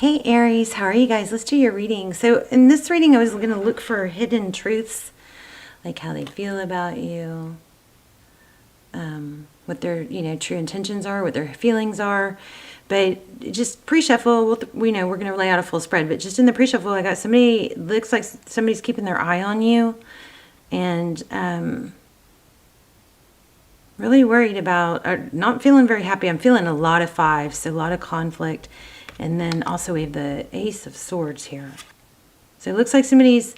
Hey Aries, how are you guys? Let's do your reading. So in this reading, I was going to look for hidden truths, like how they feel about you, what their true intentions are, what their feelings are. But just pre-shuffle, we know we're going to lay out a full spread. But just in the pre-shuffle, I got somebody. Looks like somebody's keeping their eye on you, and really worried about, or not feeling very happy. I'm feeling a lot of fives, so a lot of conflict. And then also we have the Ace of Swords here. So it looks like somebody's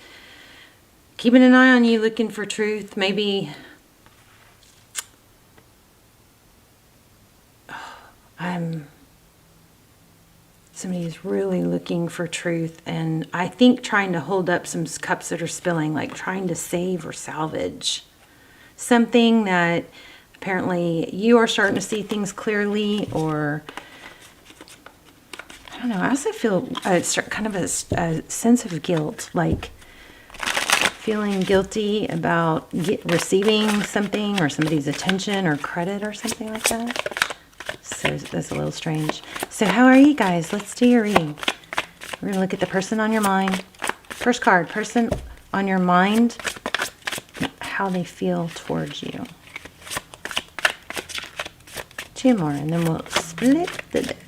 keeping an eye on you, looking for truth. Maybe somebody's really looking for truth, and I think trying to hold up some cups that are spilling, like trying to save or salvage something that apparently you are starting to see things clearly, or I don't know. I also feel kind of a sense of guilt, like feeling guilty about receiving something or somebody's attention or credit or something like that. So that's a little strange. So how are you guys? Let's do your reading. We're going to look at the person on your mind. First card, person on your mind, how they feel towards you. Two more, and then we'll split the deck.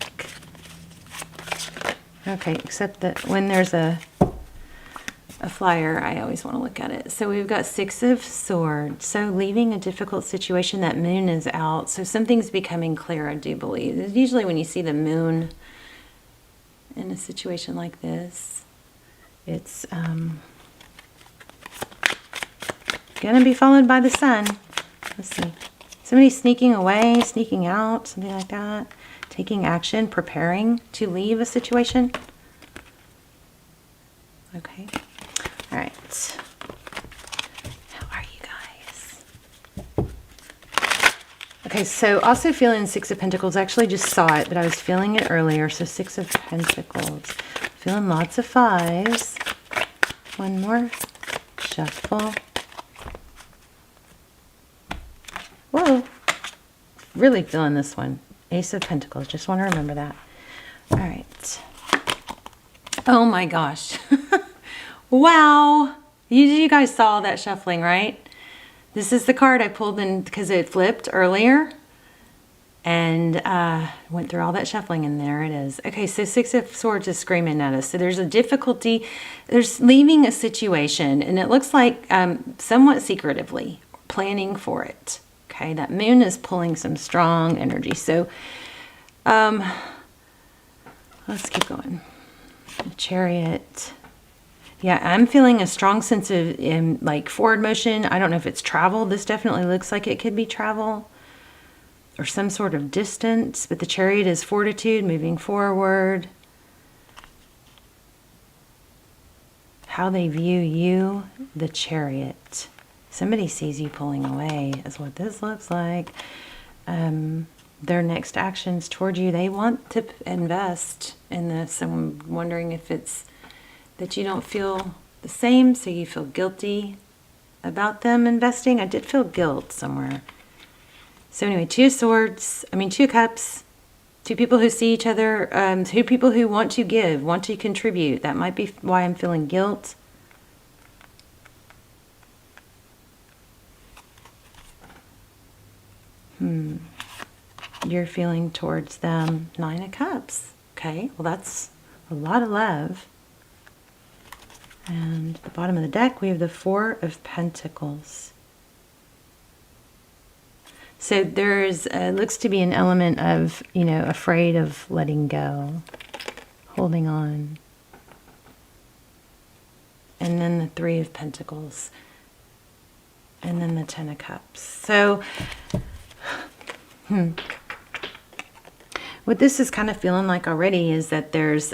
Okay, except that when there's a flyer, I always want to look at it. So we've got Six of Swords. So leaving a difficult situation, that moon is out. So something's becoming clear, I do believe. Usually when you see the moon in a situation like this, it's going to be followed by the sun. Let's see. Somebody sneaking away, sneaking out, something like that. Taking action, preparing to leave a situation. Okay. All right. How are you guys? Okay, so also feeling Six of Pentacles. I actually just saw it, but I was feeling it earlier. So Six of Pentacles. Feeling lots of fives. One more. Shuffle. Whoa. Really feeling this one. Ace of Pentacles. Just want to remember that. All right. Oh my gosh. Wow. You guys saw that shuffling, right? This is the card I pulled in because it flipped earlier. And went through all that shuffling, and there it is. Okay, so Six of Swords is screaming at us. So there's a difficulty. There's leaving a situation, and it looks like somewhat secretively planning for it. Okay, that moon is pulling some strong energy. So let's keep going. The Chariot. Yeah, I'm feeling a strong sense of like forward motion. I don't know if it's travel. This definitely looks like it could be travel or some sort of distance. But the Chariot is fortitude, moving forward. How they view you, the Chariot. Somebody sees you pulling away is what this looks like. Their next actions toward you, they want to invest in this. I'm wondering if it's that you don't feel the same, so you feel guilty about them investing. I did feel guilt somewhere. So anyway, Two of Cups, two people who see each other, two people who want to give, want to contribute. That might be why I'm feeling guilt. You're feeling towards them Nine of Cups. Okay, well that's a lot of love. And at the bottom of the deck, we have the Four of Pentacles. So there's looks to be an element of, afraid of letting go, holding on. And then the Three of Pentacles. And then the Ten of Cups. So what this is kind of feeling like already is that there's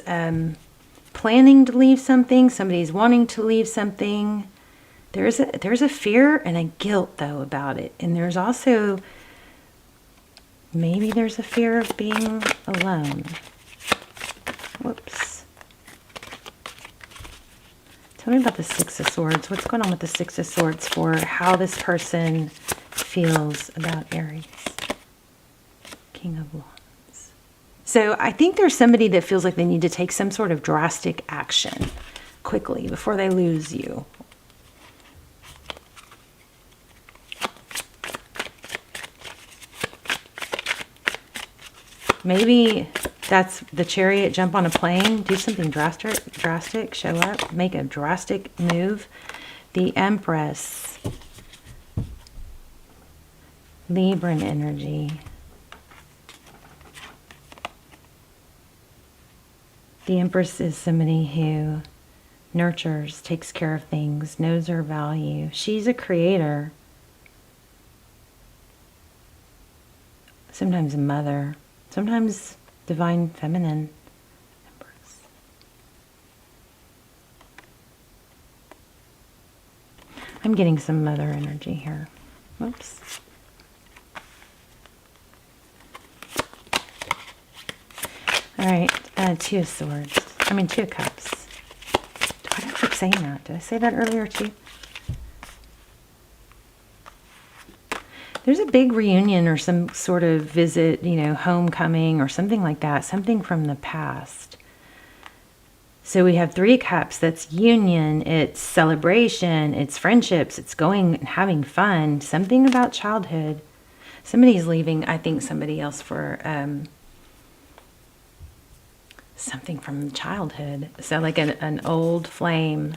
planning to leave something. Somebody's wanting to leave something. There's a fear and a guilt, though, about it. And there's also, maybe there's a fear of being alone. Whoops. Tell me about the Six of Swords. What's going on with the Six of Swords for how this person feels about Aries? King of Wands. So I think there's somebody that feels like they need to take some sort of drastic action quickly before they lose you. Maybe that's the Chariot, jump on a plane, do something drastic, show up, make a drastic move. The Empress, Libran energy. The Empress is somebody who nurtures, takes care of things, knows her value. She's a creator. Sometimes a mother. Sometimes divine feminine. Empress. I'm getting some mother energy here. Whoops. All right, Two of Swords. Two of Cups. Why do I keep saying that? Did I say that earlier too? There's a big reunion or some sort of visit, homecoming or something like that. Something from the past. So we have Three of Cups. That's union. It's celebration. It's friendships. It's going and having fun. Something about childhood. Somebody's leaving, I think, somebody else for something from childhood. So like an old flame.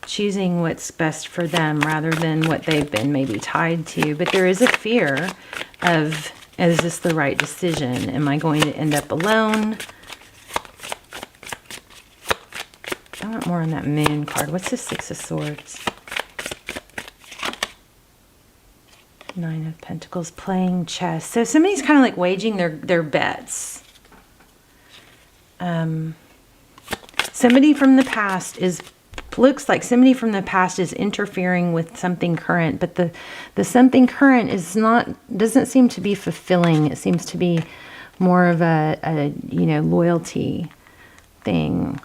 Choosing what's best for them rather than what they've been maybe tied to. But there is a fear of, is this the right decision? Am I going to end up alone? I want more on that Moon card. What's the Six of Swords? Nine of Pentacles, playing chess. So somebody's kind of like waging their bets. Somebody from the past looks like somebody from the past is interfering with something current, but the something current doesn't seem to be fulfilling. It seems to be more of a loyalty thing.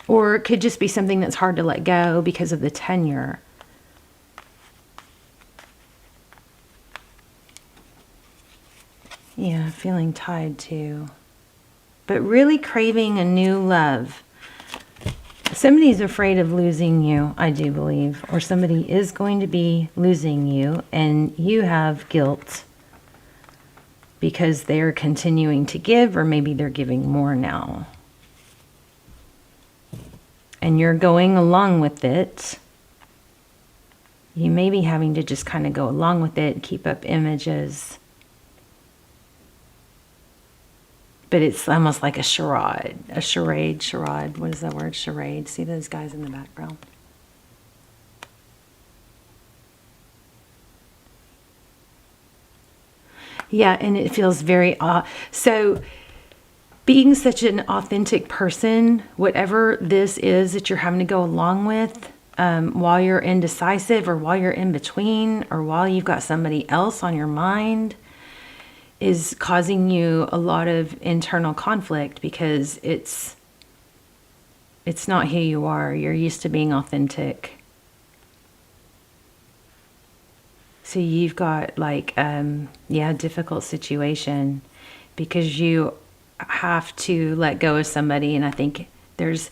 Or it could just be something that's hard to let go because of the tenure. Yeah, feeling tied to. But really craving a new love. Somebody's afraid of losing you, I do believe. Or somebody is going to be losing you, and you have guilt because they're continuing to give, or maybe they're giving more now. And you're going along with it. You may be having to just kind of go along with it, keep up images. But it's almost like a charade. A charade. What is that word? Charade. See those guys in the background? Yeah, and it feels very... so, being such an authentic person, whatever this is that you're having to go along with, while you're indecisive or while you're in between or while you've got somebody else on your mind, is causing you a lot of internal conflict because it's not who you are. You're used to being authentic. So you've got like, difficult situation because you have to let go of somebody. And I think there's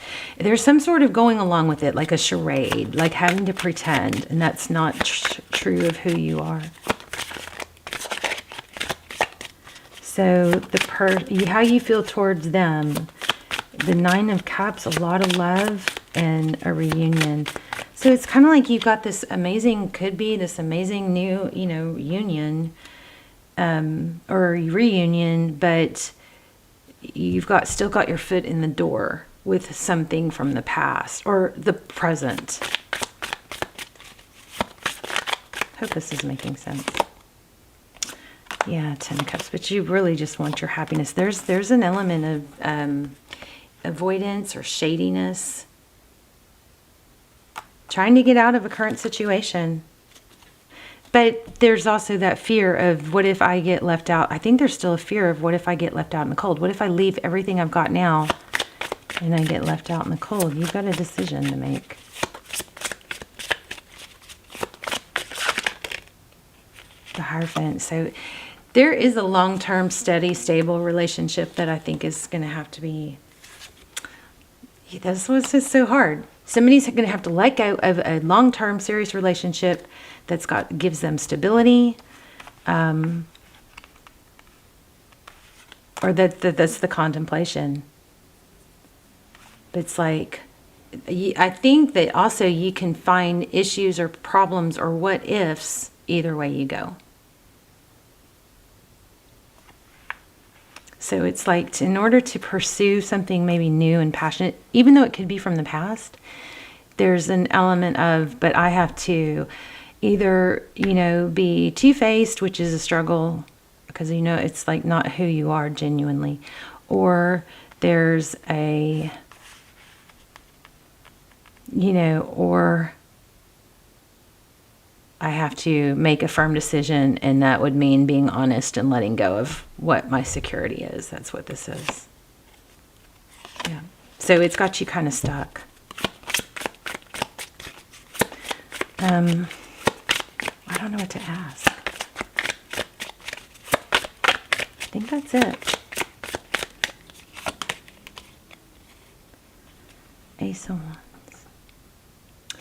some sort of going along with it, like a charade, like having to pretend. And that's not true of who you are. So how you feel towards them, the Nine of Cups, a lot of love and a reunion. So it's kind of like you've got this amazing new, union or reunion, but you've still got your foot in the door with something from the past or the present. Hope this is making sense. Yeah, Ten of Cups, but you really just want your happiness. There's an element of avoidance or shadiness. Trying to get out of a current situation. But there's also that fear of what if I get left out. I think there's still a fear of what if I get left out in the cold. What if I leave everything I've got now and I get left out in the cold? You've got a decision to make. The Hierophant. So There is a long-term, steady, stable relationship that I think is going to have to be... That's what's just so hard. Somebody's going to have to let go of a long-term, serious relationship that's gives them stability, or that's the contemplation. But it's like, I think that also you can find issues or problems or what ifs either way you go. So it's like, in order to pursue something maybe new and passionate, even though it could be from the past, there's an element of, but I have to either, be two-faced, which is a struggle, because, it's like not who you are genuinely, or there's a, or I have to make a firm decision, and that would mean being honest and letting go of what my security is. That's what this is. Yeah. So it's got you kind of stuck. I don't know what to ask. I think that's it. Ace of Wands.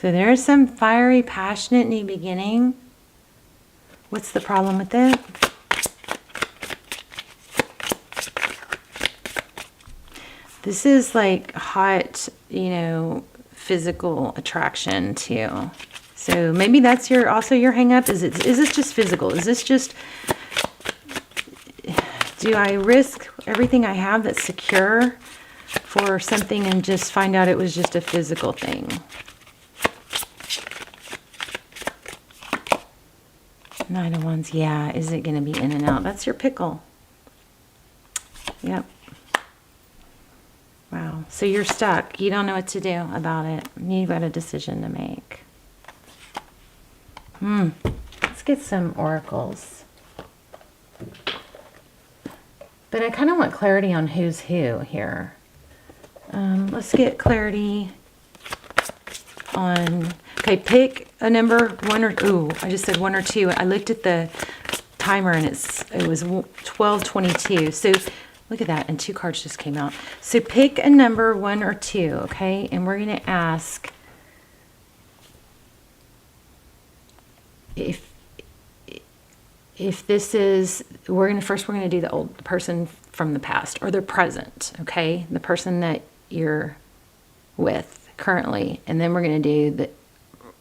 So there's some fiery, passionate new beginning. What's the problem with it? This is like hot, physical attraction too. So maybe that's also your hang up. Is this just physical? Is this just, do I risk everything I have that's secure for something and just find out it was just a physical thing? Nine of Wands, yeah. Is it going to be in and out? That's your pickle. Yep. Wow. So you're stuck. You don't know what to do about it. You've got a decision to make. Let's get some oracles. But I kind of want clarity on who's who here. Let's get clarity on... Okay, pick a number, one or... Ooh, I just said 1 or 2. I looked at the timer and it was 12:22. So look at that, and 2 cards just came out. So pick a number, 1 or 2, okay? And we're going to ask if this is... We're going to do the old person from the past or the present, okay? The person that you're with currently. And then we're going to do the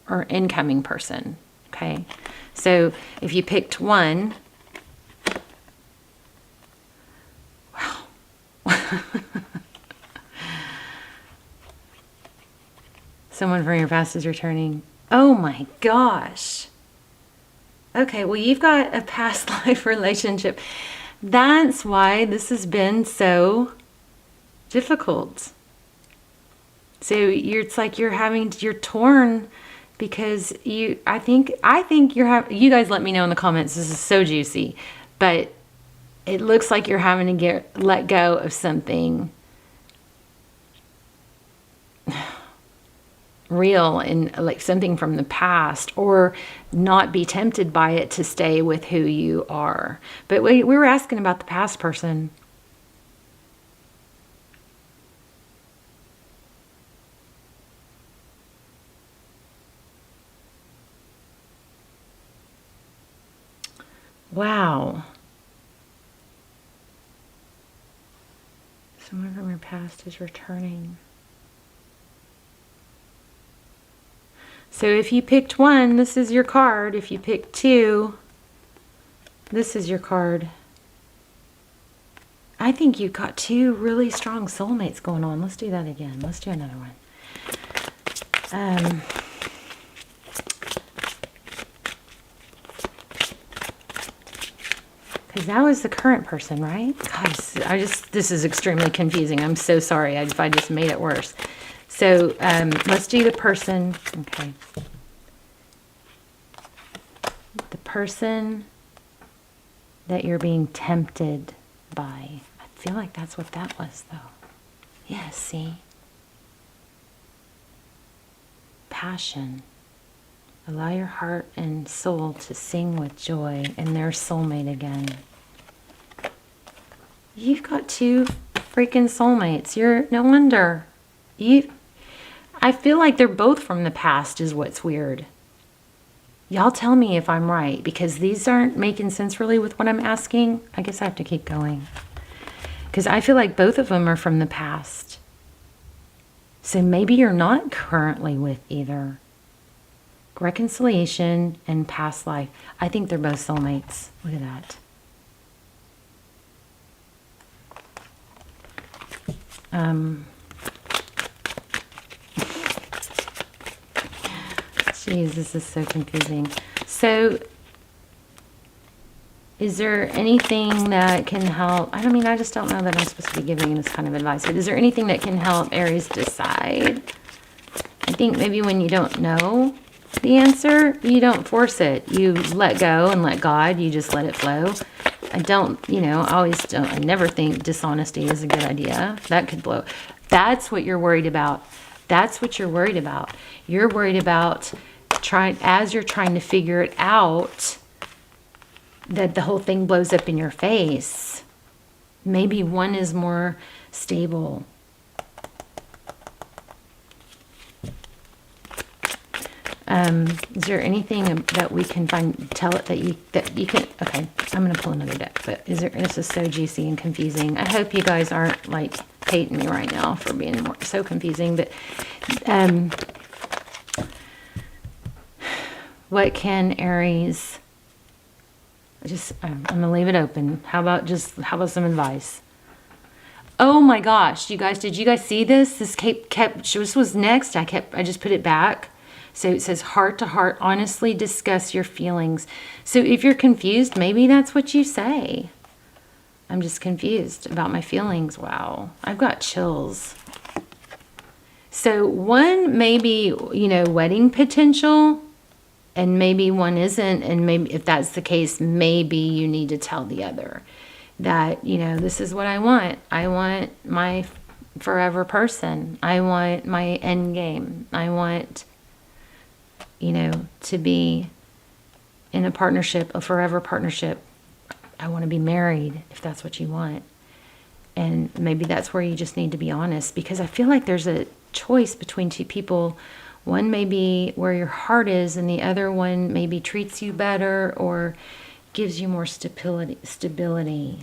or incoming person, okay? So if you picked 1, wow. Someone from your past is returning. Oh my gosh. Okay, well, you've got a past life relationship. That's why this has been so difficult. So it's like you're torn because I think you guys let me know in the comments. This is so juicy, but it looks like you're having to let go of something real and like something from the past, or not be tempted by it to stay with who you are. But we were asking about the past person. Wow. Someone from your past is returning. So if you picked 1, this is your card. If you picked 2, this is your card. I think you've got 2 really strong soulmates going on. Let's do that again. Let's do another one. Because that was the current person, right? Guys, this is extremely confusing. I'm so sorry if I just made it worse. So let's do the person. Okay. The person that you're being tempted by. I feel like that's what that was, though. Yeah, see? Passion. Allow your heart and soul to sing with joy, and their soulmate again. You've got two freaking soulmates. No wonder. I feel like they're both from the past is what's weird. Y'all tell me if I'm right, because these aren't making sense really with what I'm asking. I guess I have to keep going. Because I feel like both of them are from the past. So maybe you're not currently with either. Reconciliation and past life. I think they're both soulmates. Look at that. Jeez, this is so confusing. So, is there anything that can help? I mean, I just don't know that I'm supposed to be giving this kind of advice. But is there anything that can help Aries decide? I think maybe when you don't know the answer, you don't force it. You let go and let God. You just let it flow. I don't, I never think dishonesty is a good idea. That could blow. That's what you're worried about. That's what you're worried about. You're worried about as you're trying to figure it out, that the whole thing blows up in your face. Maybe one is more stable. Is there anything that we can tell it that you can, okay, I'm going to pull another deck, but this is so juicy and confusing. I hope you guys aren't like hating me right now for being so confusing, but, what can Aries, I'm going to leave it open. How about some advice? Oh my gosh, you guys, did you guys see this? This was next. I just put it back. So it says heart to heart, honestly discuss your feelings. So if you're confused, maybe that's what you say. I'm just confused about my feelings. Wow, I've got chills. So one maybe, wedding potential, and maybe one isn't. And maybe if that's the case, maybe you need to tell the other that, this is what I want. I want my forever person. I want my end game. I want, to be in a partnership, a forever partnership. I want to be married, if that's what you want. And maybe that's where you just need to be honest, because I feel like there's a choice between two people. One may be where your heart is, and the other one maybe treats you better or gives you more stability.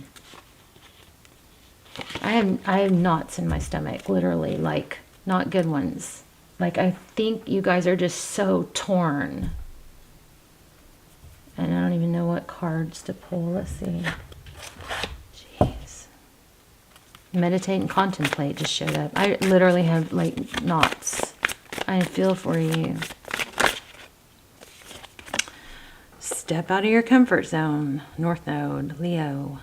I have knots in my stomach, literally, like not good ones. Like, I think you guys are just so torn. And I don't even know what cards to pull. Let's see. Jeez. Meditate and contemplate just showed up. I literally have like knots. I feel for you. Step out of your comfort zone. North Node, Leo.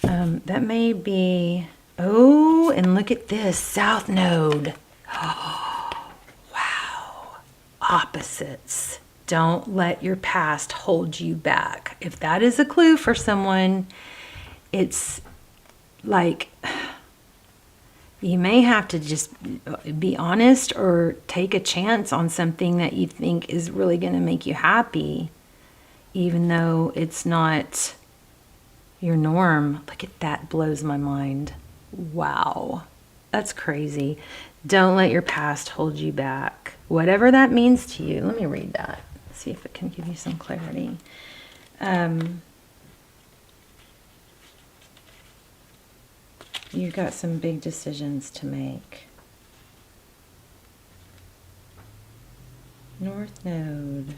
That may be... Oh, and look at this. South Node. Oh, wow. Opposites. Don't let your past hold you back. If that is a clue for someone, it's like... You may have to just be honest or take a chance on something that you think is really going to make you happy, even though it's not your norm. Look at that, blows my mind. Wow, that's crazy. Don't let your past hold you back. Whatever that means to you. Let me read that. See if it can give you some clarity. You've got some big decisions to make. North Node.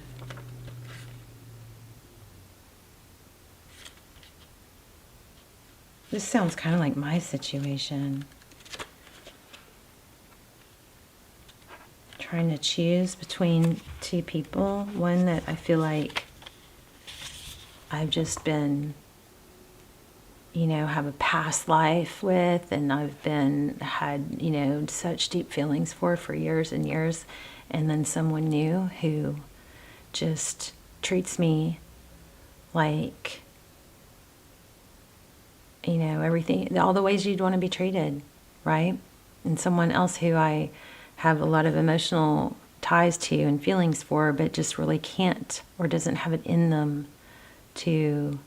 This sounds kind of like my situation. Trying to choose between two people. One that I feel like I've just been... have a past life with, and I've had, such deep feelings for years and years, and then someone new who just treats me like, everything, all the ways you'd want to be treated, right? And someone else who I have a lot of emotional ties to and feelings for, but just really can't or doesn't have it in them to...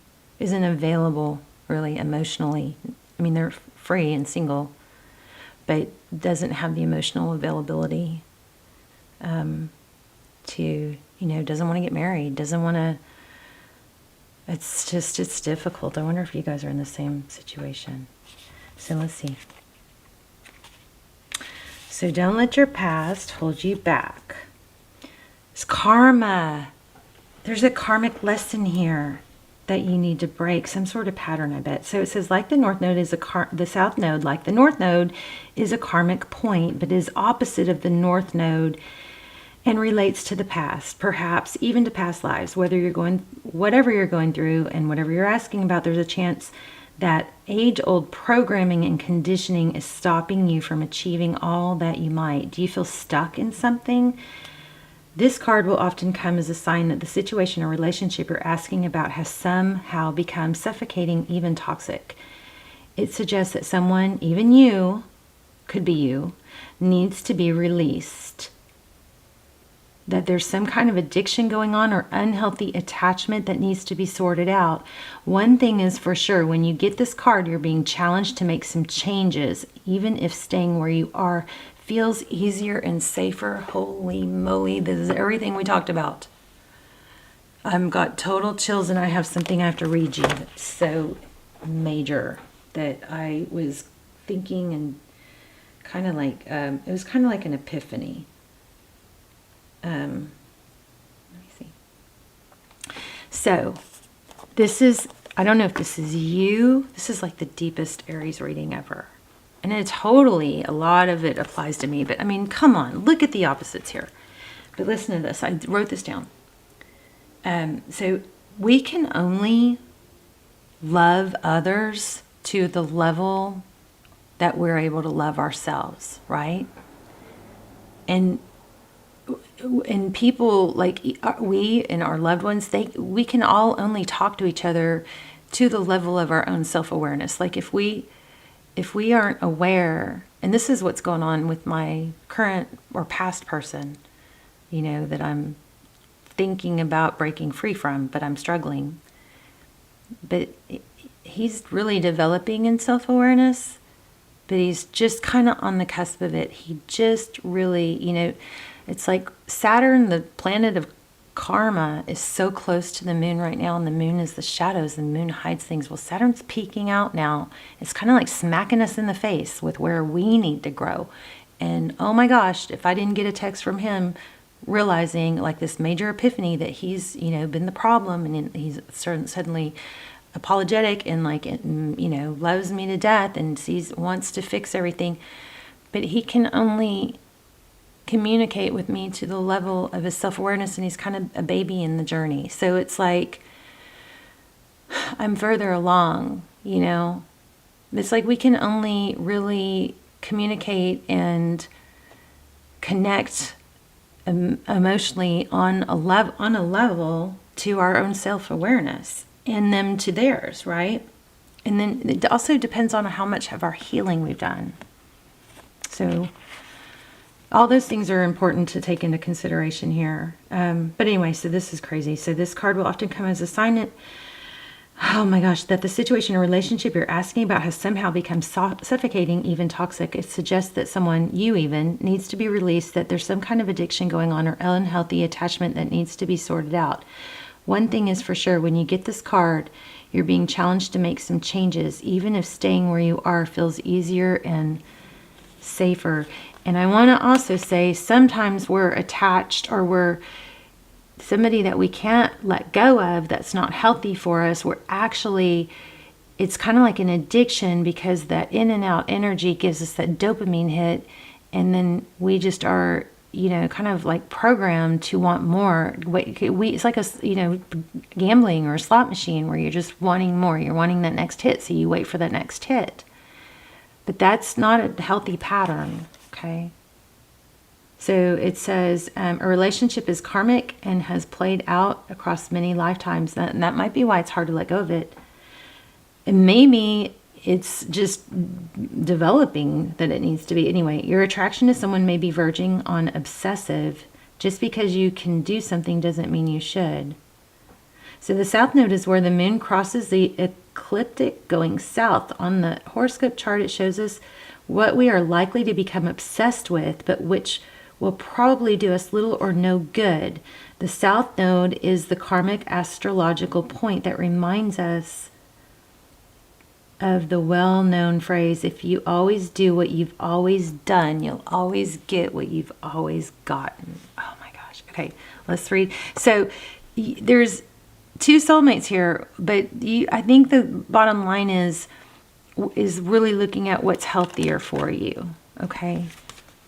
isn't available really emotionally. I mean, they're free and single, but doesn't have the emotional availability to, doesn't want to get married, doesn't want to. It's difficult. I wonder if you guys are in the same situation. So let's see. So don't let your past hold you back. It's karma. There's a karmic lesson here that you need to break, some sort of pattern, I bet. So it says, like the north node is the south node, like the north node is a karmic point, but is opposite of the north node and relates to the past, perhaps even to past lives. Whatever you're going through and whatever you're asking about, there's a chance that age-old programming and conditioning is stopping you from achieving all that you might. Do you feel stuck in something? This card will often come as a sign that the situation or relationship you're asking about has somehow become suffocating, even toxic. It suggests that someone, even you, could be you, needs to be released. That there's some kind of addiction going on or unhealthy attachment that needs to be sorted out. One thing is for sure, when you get this card, you're being challenged to make some changes, even if staying where you are feels easier and safer. Holy moly, this is everything we talked about. I've got total chills, and I have something I have to read you that's so major that I was thinking, and kind of like, it was kind of like an epiphany. Let me see. So this is, I don't know if this is you. This is like the deepest Aries reading ever. And it totally, a lot of it applies to me. But I mean, come on, look at the opposites here. But listen to this. I wrote this down. So we can only love others to the level that we're able to love ourselves, right? And people like we and our loved ones, we can all only talk to each other to the level of our own self-awareness. Like if we aren't aware, and this is what's going on with my current or past person, that I'm thinking about breaking free from, but I'm struggling. But he's really developing in self-awareness, but he's just kind of on the cusp of it. He just really, it's like Saturn, the planet of karma, is so close to the moon right now, and the moon is the shadows, and the moon hides things. Well, Saturn's peeking out now. It's kind of like smacking us in the face with where we need to grow. And oh my gosh, if I didn't get a text from him realizing like this major epiphany that he's, been the problem, and he's suddenly apologetic and like, loves me to death and wants to fix everything, but he can only communicate with me to the level of his self-awareness, and he's kind of a baby in the journey. So it's like I'm further along, It's like we can only really communicate and connect emotionally on a level to our own self-awareness, and them to theirs, right? And then it also depends on how much of our healing we've done. So all those things are important to take into consideration here. But anyway, so this is crazy. So this card will often come as a sign that, oh my gosh, that the situation or relationship you're asking about has somehow become suffocating, even toxic. It suggests that someone, you even, needs to be released, that there's some kind of addiction going on or unhealthy attachment that needs to be sorted out. One thing is for sure, when you get this card, you're being challenged to make some changes, even if staying where you are feels easier and safer. And I want to also say, sometimes we're attached, or we're somebody that we can't let go of that's not healthy for us. We're actually, it's kind of like an addiction, because that in and out energy gives us that dopamine hit, and then we just are, kind of like programmed to want more. It's like a, gambling or a slot machine where you're just wanting more. You're wanting that next hit, so you wait for that next hit. But that's not a healthy pattern. Okay. So it says a relationship is karmic and has played out across many lifetimes. And that might be why it's hard to let go of it. And maybe it's just developing that it needs to be. Anyway, your attraction to someone may be verging on obsessive. Just because you can do something doesn't mean you should. So the south node is where the moon crosses the ecliptic going south. On the horoscope chart, it shows us what we are likely to become obsessed with, but which will probably do us little or no good. The south node is the karmic astrological point that reminds us of the well-known phrase, if you always do what you've always done, you'll always get what you've always gotten. Oh my gosh. Okay, let's read. So there's two soulmates here, but I think the bottom line is really looking at what's healthier for you. Okay,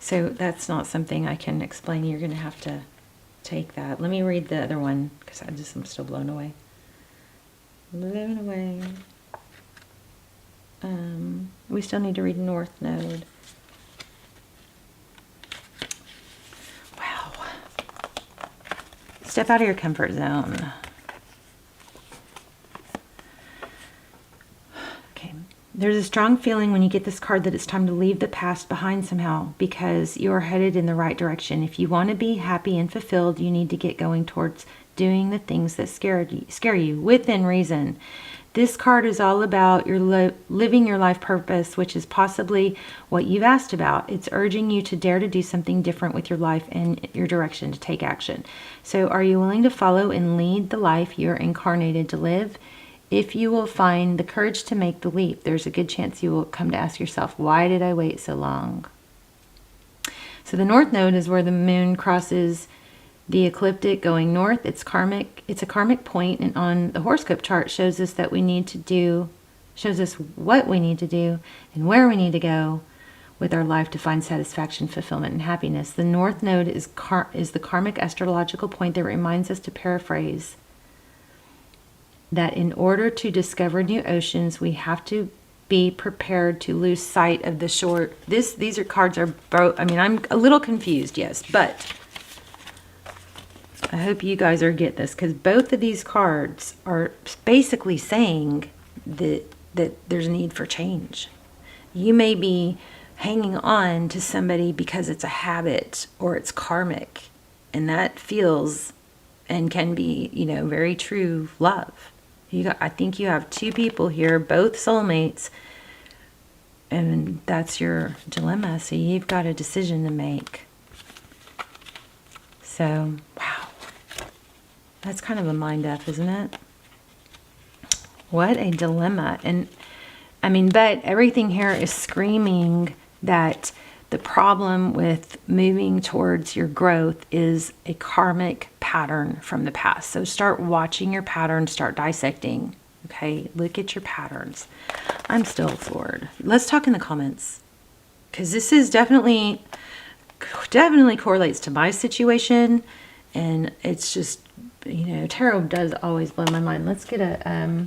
so that's not something I can explain. You're going to have to take that. Let me read the other one because I'm still blown away. Blown away. We still need to read North Node. Wow. Step out of your comfort zone. Okay. There's a strong feeling when you get this card that it's time to leave the past behind somehow because you're headed in the right direction. If you want to be happy and fulfilled, you need to get going towards doing the things that scare you within reason. This card is all about your living your life purpose, which is possibly what you've asked about. It's urging you to dare to do something different with your life and your direction, to take action. So are you willing to follow and lead the life you're incarnated to live? If you will find the courage to make the leap, there's a good chance you will come to ask yourself, why did I wait so long? So the North Node is where the moon crosses the ecliptic going north. It's karmic. It's a karmic point, and on the horoscope chart shows us that we need to do, shows us what we need to do and where we need to go with our life to find satisfaction, fulfillment, and happiness. The North Node is the karmic astrological point that reminds us, to paraphrase, that in order to discover new oceans, we have to be prepared to lose sight of the shore. These are cards are both. I mean, I'm a little confused, yes, but I hope you guys get this, because both of these cards are basically saying that there's a need for change. You may be hanging on to somebody because it's a habit or it's karmic, and that feels and can be, very true love. I think you have two people here, both soulmates, and that's your dilemma. So you've got a decision to make. So, wow. That's kind of a mind F, isn't it? What a dilemma. And I mean, but everything here is screaming that the problem with moving towards your growth is a karmic pattern from the past. So start watching your patterns, start dissecting. Okay, look at your patterns. I'm still floored. Let's talk in the comments, because this is definitely correlates to my situation, and it's just, tarot does always blow my mind. Let's get a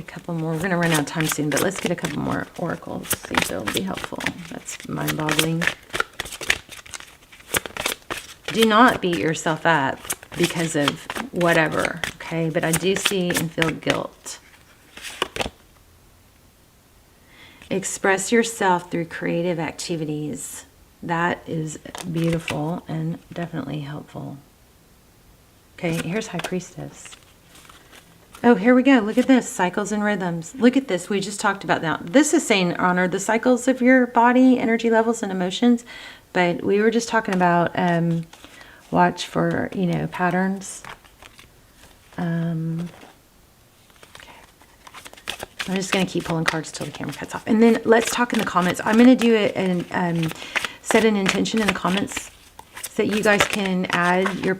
couple more. We're going to run out of time soon, but let's get a couple more oracles. See if they'll be helpful. That's mind-boggling. Do not beat yourself up because of whatever, okay? But I do see and feel guilt. Express yourself through creative activities. That is beautiful and definitely helpful. Okay, here's High Priestess. Oh, here we go. Look at this. Cycles and rhythms. Look at this. We just talked about that. This is saying honor the cycles of your body, energy levels, and emotions. But we were just talking about watch for, patterns. Okay. I'm just going to keep pulling cards till the camera cuts off. And then let's talk in the comments. I'm going to do it and set an intention in the comments so that you guys can add your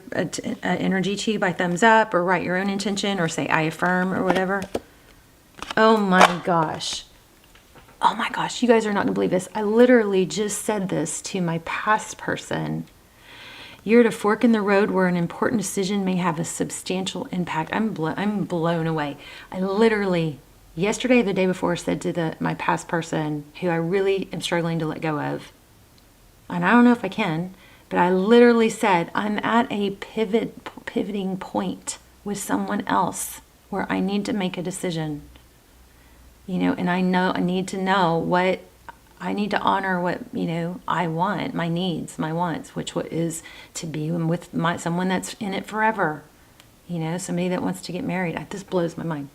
energy to by thumbs up, or write your own intention, or say I affirm, or whatever. Oh my gosh. Oh my gosh. You guys are not going to believe this. I literally just said this to my past person. You're at a fork in the road where an important decision may have a substantial impact. I'm blown away. I literally, yesterday, the day before, said to my past person, who I really am struggling to let go of, and I don't know if I can, but I literally said, I'm at a pivoting point with someone else where I need to make a decision. And I know I need to know what I need to honor, what I want, my needs, my wants, which is to be with someone that's in it forever. You know, somebody that wants to get married. This blows my mind.